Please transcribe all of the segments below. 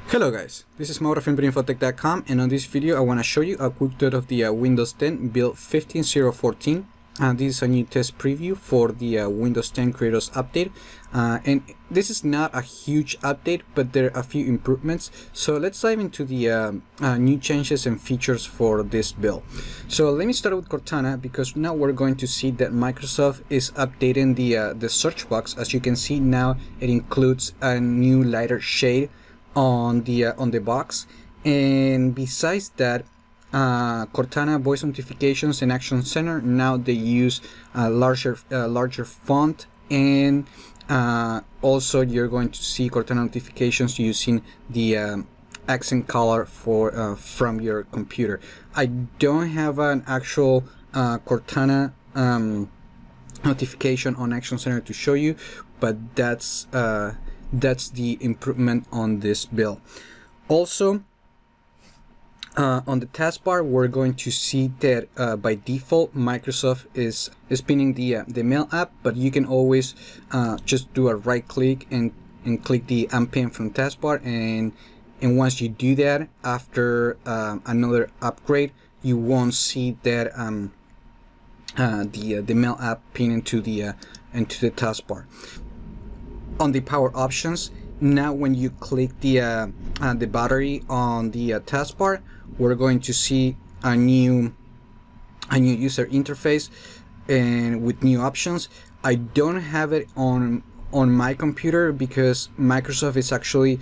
Hello guys, this is Mauro from Infotech.com, and on this video I want to show you a quick tutorial of the Windows 10 build 15.0.14. This is a new test preview for the Windows 10 Creators Update, and this is not a huge update, but there are a few improvements. So let's dive into the new changes and features for this build. So let me start with Cortana, because now we're going to see that Microsoft is updating the search box. As you can see now, it includes a new lighter shade on the box, and besides that, Cortana voice notifications and Action Center, now they use a larger font, and also you're going to see Cortana notifications using the accent color for from your computer. I don't have an actual Cortana notification on Action Center to show you, but that's the improvement on this build. Also, on the taskbar, we're going to see that by default Microsoft is pinning the Mail app, but you can always just do a right click and click the unpin from taskbar, and once you do that, after another upgrade, you won't see that the Mail app pin into the taskbar. On the power options, now when you click the battery on the taskbar, we're going to see a new user interface and with new options. I don't have it on my computer because Microsoft is actually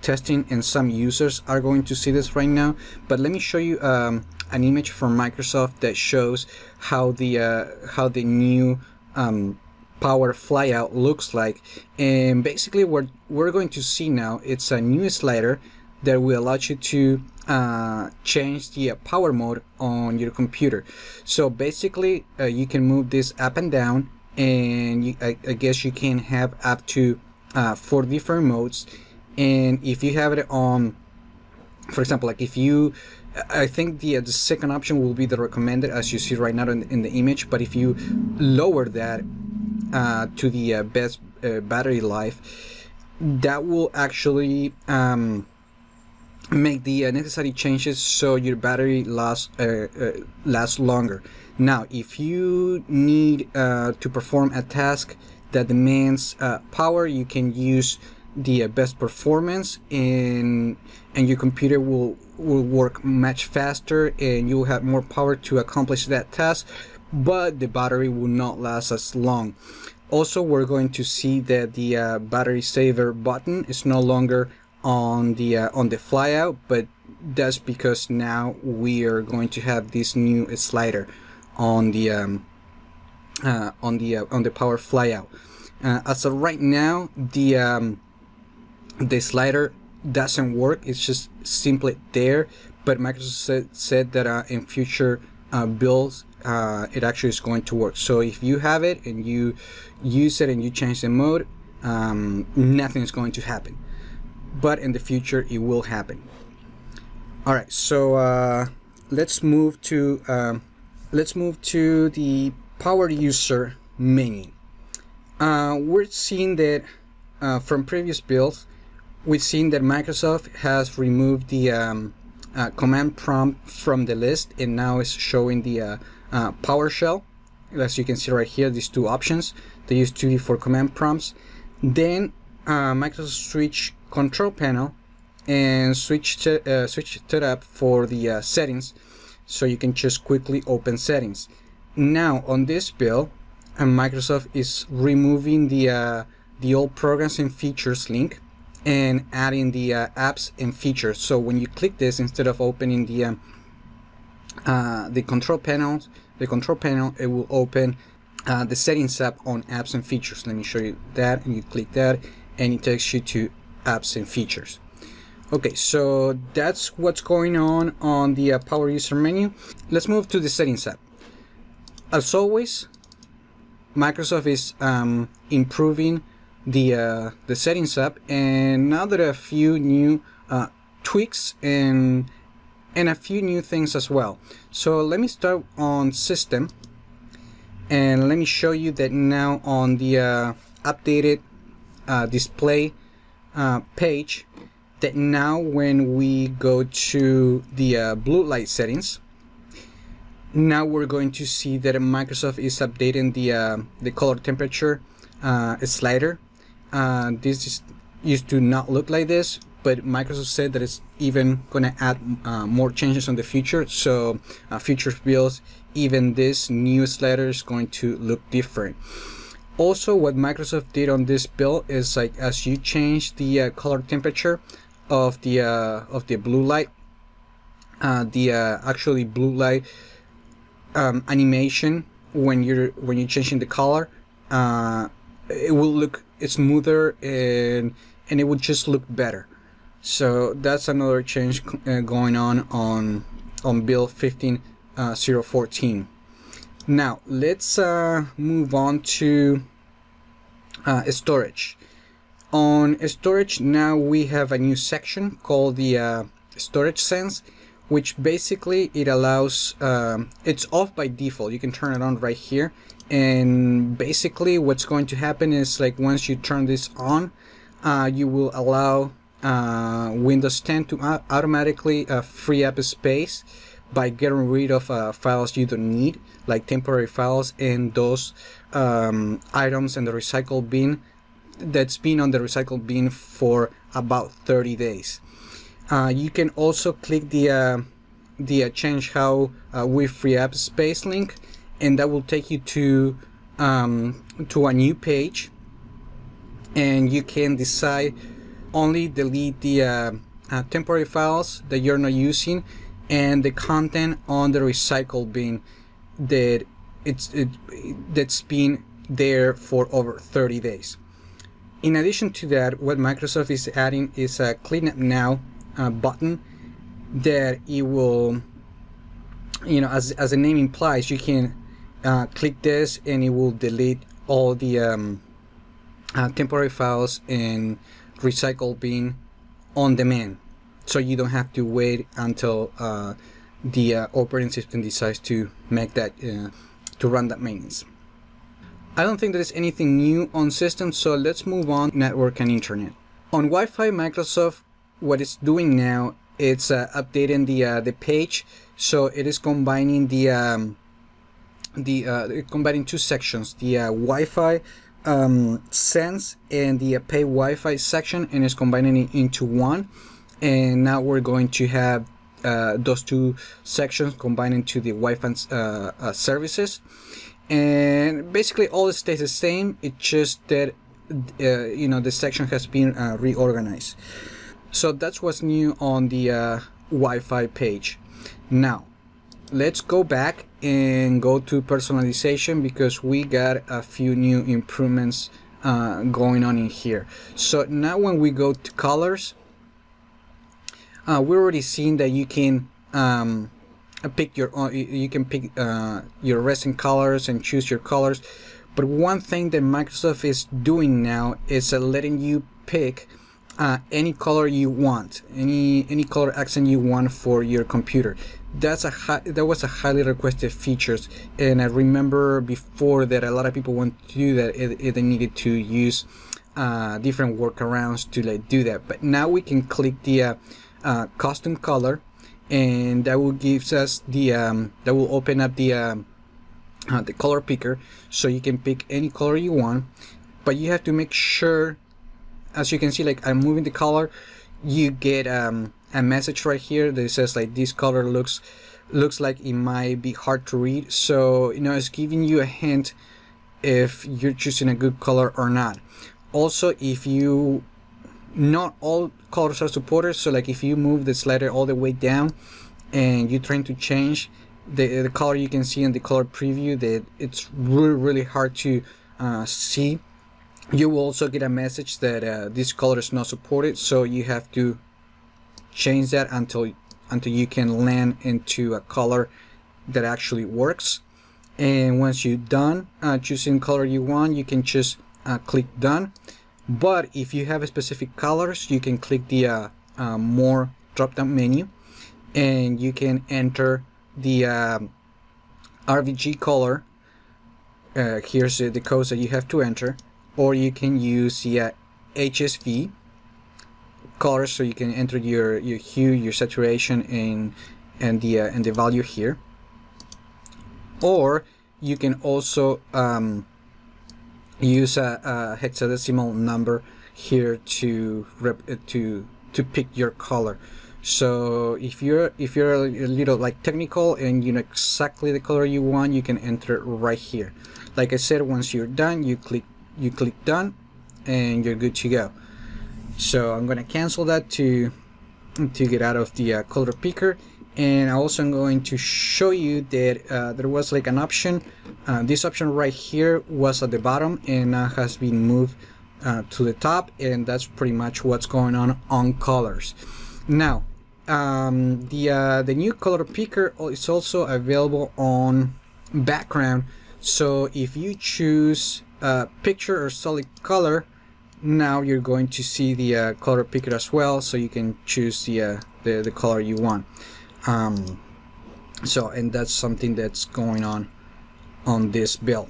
testing, and some users are going to see this right now. But let me show you an image from Microsoft that shows how the new power flyout looks like. And basically what we're going to see now, it's a new slider that will allow you to change the power mode on your computer. So basically you can move this up and down, and I guess you can have up to 4 different modes. And if you have it on, for example, like if you, I think the second option will be the recommended, as you see right now in the image, but if you lower that to the best battery life, that will actually make the necessary changes so your battery lasts longer. Now, if you need to perform a task that demands power, you can use the best performance, and your computer will work much faster, and you'll have more power to accomplish that task, but the battery will not last as long. Also, we're going to see that the battery saver button is no longer on the flyout, but that's because now we are going to have this new slider on the power flyout. As of right now, the slider doesn't work. It's just simply there, but Microsoft said that in future builds it actually is going to work. So if you have it and you use it and you change the mode, nothing is going to happen, but in the future it will happen. All right, so let's move to the power user menu. We're seeing that from previous builds, we've seen that Microsoft has removed the command prompt from the list, and now it's showing the PowerShell. As you can see right here, these two options, they use to be for command prompts. Then Microsoft switch control panel and switch it up for the settings, so you can just quickly open settings. Now on this build, Microsoft is removing the old programs and features link and adding the apps and features. So when you click this, instead of opening the control panel, it will open the settings app on apps and features. Let me show you that, and you click that and it takes you to apps and features. Okay, so that's what's going on the power user menu. Let's move to the settings app. As always, Microsoft is improving the settings app, and now there are a few new tweaks and a few new things as well. So let me start on system, and let me show you that now on the updated display page, that now when we go to the blue light settings, now we're going to see that Microsoft is updating the color temperature slider. This used to not look like this, but Microsoft said that it's even going to add more changes in the future. So future builds, even this new slider is going to look different. Also, what Microsoft did on this build is, like, as you change the color temperature of the blue light, actually blue light animation, when you're changing the color, it will look smoother and it would just look better. So that's another change going on build 15.0.14. Now let's move on to storage. On storage, now we have a new section called the storage sense, which basically it allows, it's off by default. You can turn it on right here, and basically what's going to happen is, like, once you turn this on, you will allow Windows 10 to automatically free up space by getting rid of files you don't need, like temporary files and those items in the recycle bin that's been on the recycle bin for about 30 days. You can also click the change how we free up space link, and that will take you to a new page, and you can decide only delete the temporary files that you're not using and the content on the recycle bin that's been there for over 30 days. In addition to that, what Microsoft is adding is a Clean Up Now button that it will, as the name implies, you can click this and it will delete all the temporary files in recycle bin on demand, so you don't have to wait until the operating system decides to make that to run that maintenance. I don't think there's anything new on systems, so let's move on network and internet. On Wi-Fi, Microsoft, what it's doing now, it's updating the page, so it is combining combining two sections, the Wi-Fi sense and the pay Wi-Fi section, and it's combining it into one. And now we're going to have those two sections combined into the Wi-Fi services, and basically all stays the same. It's just that the section has been reorganized. So that's what's new on the Wi-Fi page. Now let's go back and go to personalization, because we got a few new improvements going on in here. So now when we go to colors, we're already seeing that you can pick your own, your resin colors and choose your colors. But one thing that Microsoft is doing now is letting you pick any color you want, any color accent you want for your computer. That was a highly requested features, and I remember before that a lot of people want to do that. They needed to use different workarounds to do that. But now we can click the custom color, and that will gives us the that will open up the color picker, so you can pick any color you want. But you have to make sure, as you can see, like I'm moving the color, you get a message right here that says like this color looks like it might be hard to read. So it's giving you a hint if you're choosing a good color or not. Also, if you not all colors are supported, so like if you move the slider all the way down and you're trying to change the color, you can see in the color preview that it's really hard to see. You will also get a message that this color is not supported, so you have to change that until you can land into a color that actually works. And once you're done choosing color you want, you can just click done. But if you have specific colors, you can click the more drop down menu, and you can enter the RGB color. Here's the codes that you have to enter, or you can use the HSV colors, so you can enter your hue, your saturation, and the value here. Or you can also use a hexadecimal number here to pick your color. So if you're a little like technical and you know exactly the color you want, you can enter it right here. Like I said, once you're done, you click done, and you're good to go. So I'm gonna cancel that to get out of the color picker. And I also am going to show you that there was like an option. This option right here was at the bottom and now has been moved to the top, and that's pretty much what's going on colors. Now the new color picker is also available on background. So if you choose picture or solid color, now you're going to see the color picker as well, so you can choose the color you want. So, and that's something that's going on this build.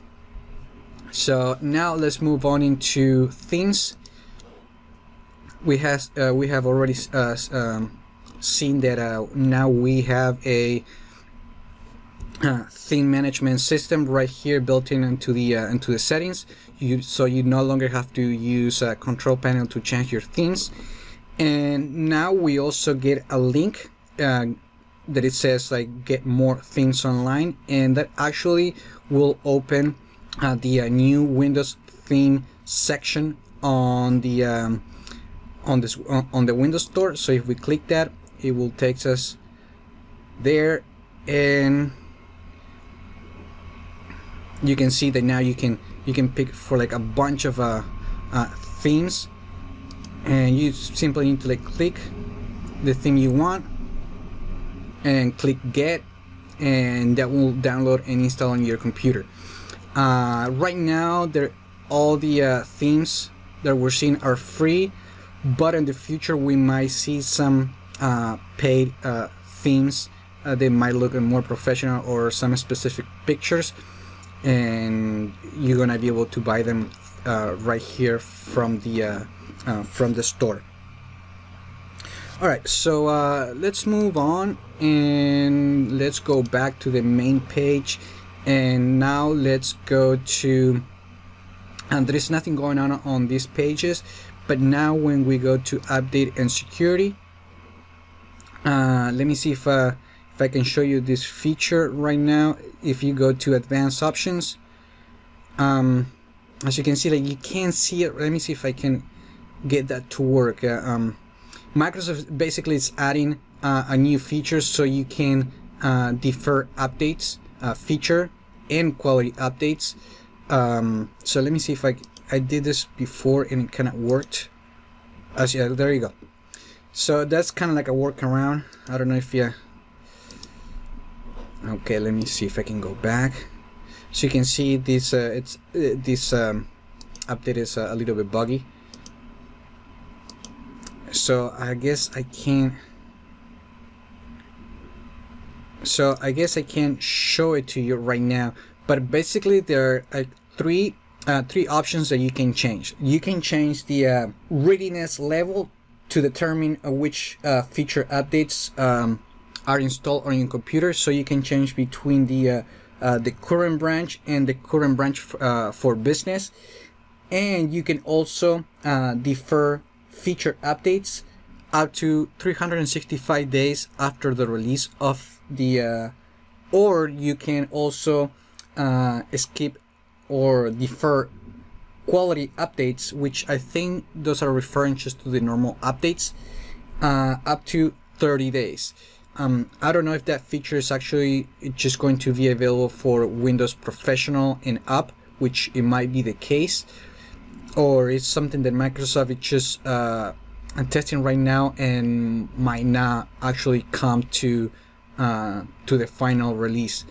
So now let's move on into themes. We have already seen that now we have a theme management system right here built into the settings. So you no longer have to use a control panel to change your themes. And now we also get a link that it says like get more themes online, and that actually will open the new Windows theme section on the on the Windows Store. So if we click that, it will take us there, and you can see that now you can pick for like a bunch of themes, and you simply need to like click the theme you want and click get, and that will download and install on your computer. Right now all the themes that we're seeing are free, but in the future we might see some paid themes. They might look more professional or some specific pictures, and you're gonna be able to buy them right here from the store. Alright, so let's move on and let's go back to the main page, and now let's go to, and there is nothing going on these pages, but now when we go to update and security, let me see if I can show you this feature right now. If you go to advanced options, as you can see, like you can't see it. Let me see if I can get that to work. Microsoft basically is adding a new feature, so you can defer updates, feature and quality updates. So let me see if I did this before and it kind of worked. Yeah, there you go. So that's kind of like a workaround. I don't know if you. Okay, let me see if I can go back. So you can see this. This update is a little bit buggy. So I guess I can't. So I guess I can't show it to you right now. But basically, there are three options that you can change. You can change the readiness level to determine which feature updates are installed on your computer. So you can change between the current branch and the current branch for business, and you can also defer feature updates up to 365 days after the release of the or you can also skip or defer quality updates, which I think those are referring just to the normal updates, up to 30 days. I don't know if that feature is actually just going to be available for Windows Professional and up, which it might be the case, or it's something that Microsoft is just testing right now and might not actually come to the final release.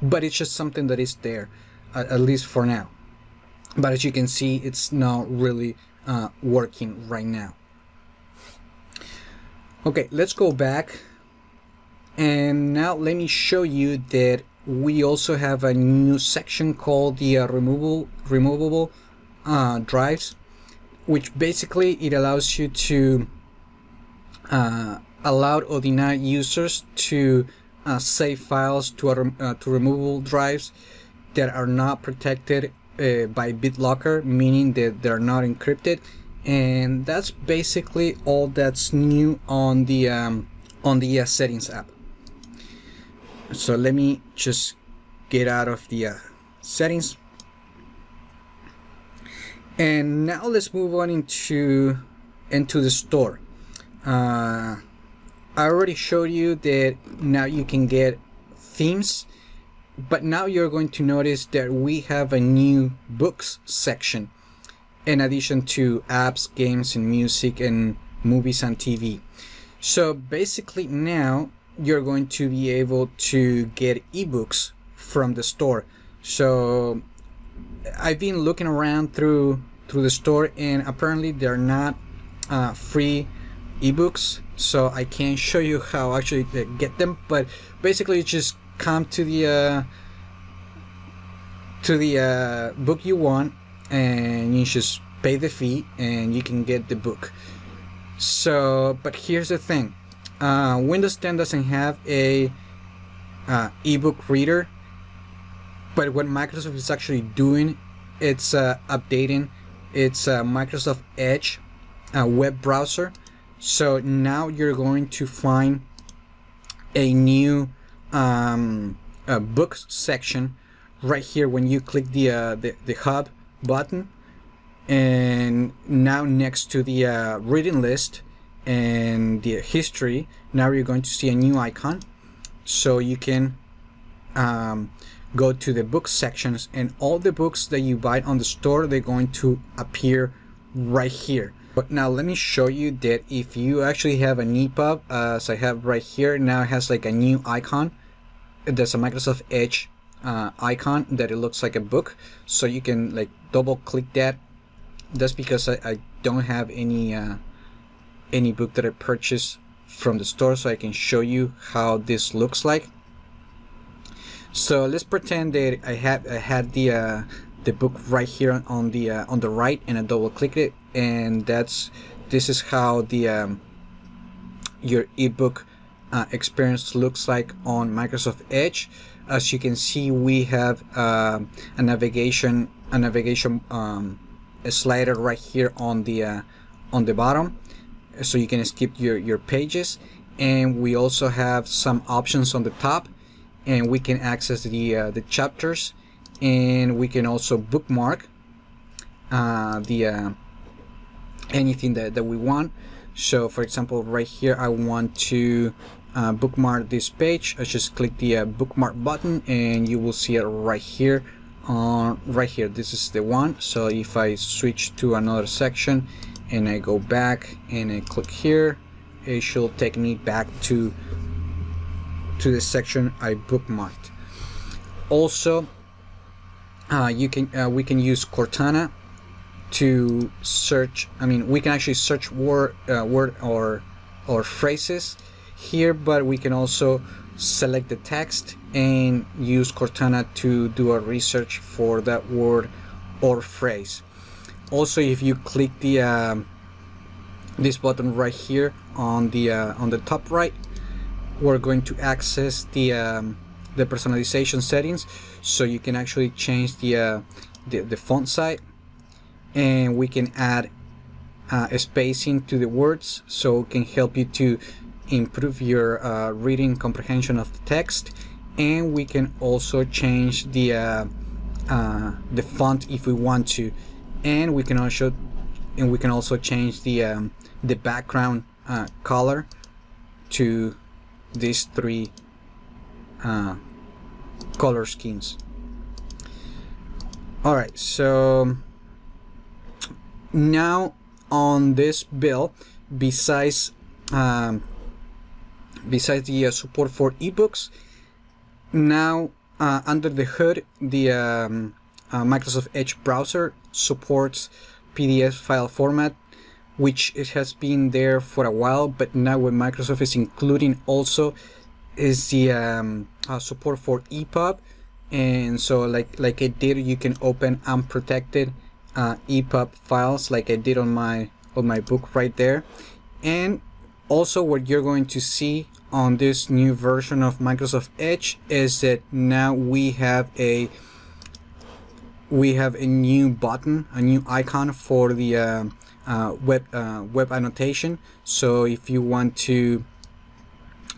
But it's just something that is there, at least for now. But as you can see, it's not really working right now. Okay, let's go back. And now let me show you that we also have a new section called the removable drives, which basically it allows you to allowed or denied users to save files to removable drives that are not protected by BitLocker, meaning that they're not encrypted. And that's basically all that's new on the settings app. So let me just get out of the settings, and now let's move on into the store. I already showed you that now you can get themes, but now you're going to notice that we have a new books section in addition to apps, games, and music, and movies and TV. So basically now you're going to be able to get ebooks from the store. So I've been looking around through the store, and apparently they're not free ebooks, so I can't show you how actually to get them. But basically you just come to the book you want, and you just pay the fee and you can get the book. So but here's the thing, Windows 10 doesn't have a ebook reader, but what Microsoft is actually doing, it's updating its Microsoft Edge web browser. So now you're going to find a new books section right here when you click the hub button, and now next to the reading list and the history, now you're going to see a new icon. So you can go to the book sections, and all the books that you buy on the store, they're going to appear right here. But now let me show you that if you actually have an EPUB, as I have right here, now it has like a new icon. There's a Microsoft Edge icon that it looks like a book, so you can like double click that. That's because I don't have any book that I purchased from the store, so I can show you how this looks like. So let's pretend that I had the book right here on the right, and I double click it, and this is how the your ebook experience looks like on Microsoft Edge. As you can see, we have a navigation slider right here on the bottom, so you can skip your pages, and we also have some options on the top, and we can access the chapters, and we can also bookmark anything that we want. So for example, right here I want to bookmark this page. I just click the bookmark button, and you will see it right here. Right here, this is the one. So if I switch to another section and I go back and I click here, it should take me back to the section I bookmarked. Also, we can use Cortana to search. I mean, we can actually search word or phrases here, but we can also select the text and use Cortana to do a research for that word or phrase. Also, if you click the this button right here on the top right, we're going to access the personalization settings, so you can actually change the font size, and we can add spacing to the words, so it can help you to improve your reading comprehension of the text. And we can also change the font if we want to, and we can also change the background color to these three color schemes. Alright, so now on this bill, besides the support for ebooks, now under the hood, the Microsoft Edge browser supports PDF file format, which it has been there for a while, but now what Microsoft is including also is the support for EPUB. And so like I did, you can open unprotected EPUB files like I did on my book right there. And Also, what you're going to see on this new version of Microsoft Edge is that now we have a new button, a new icon for the web annotation. So if you want to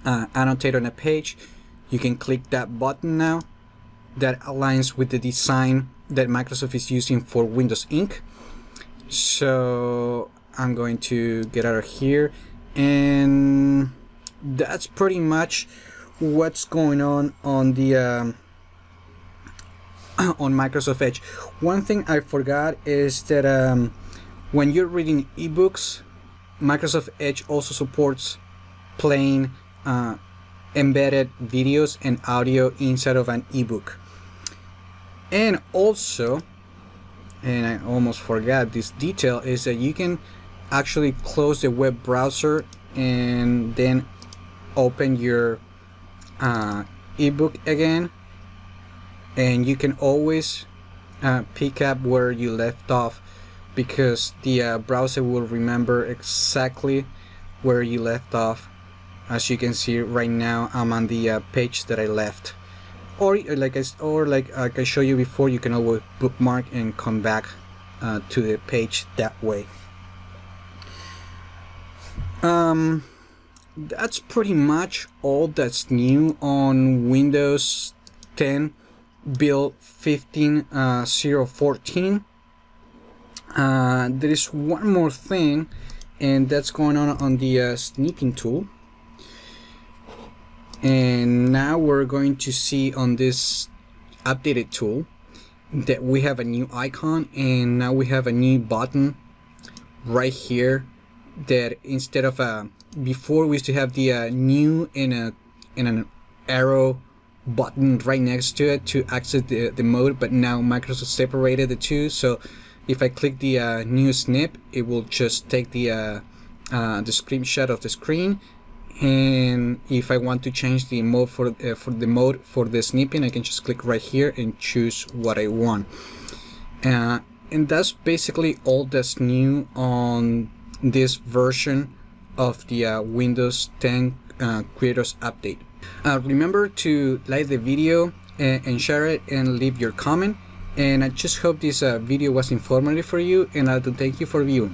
annotate on a page, you can click that button now. That aligns with the design that Microsoft is using for Windows Ink. So I'm going to get out of here, and that's pretty much what's going on the on Microsoft Edge. One thing I forgot is that when you're reading ebooks, Microsoft Edge also supports playing embedded videos and audio inside of an ebook. And also, and I almost forgot this detail, is that you can actually close the web browser and then open your ebook again, and you can always pick up where you left off, because the browser will remember exactly where you left off. As you can see right now, I'm on the page that I left, or like I showed you before, you can always bookmark and come back to the page that way. That's pretty much all that's new on Windows 10 build 15.0.14. There is one more thing, and that's going on the snipping tool. And now we're going to see on this updated tool that we have a new icon, and now we have a new button right here, that instead of before we used to have the new in an arrow button right next to it to access the mode, but now Microsoft separated the two. So if I click the new snip, it will just take the screenshot of the screen. And if I want to change the mode for the snipping, I can just click right here and choose what I want. And that's basically all that's new on this version of the Windows 10 Creators Update. Remember to like the video and share it and leave your comment. And I just hope this video was informative for you, and I'd like to thank you for viewing.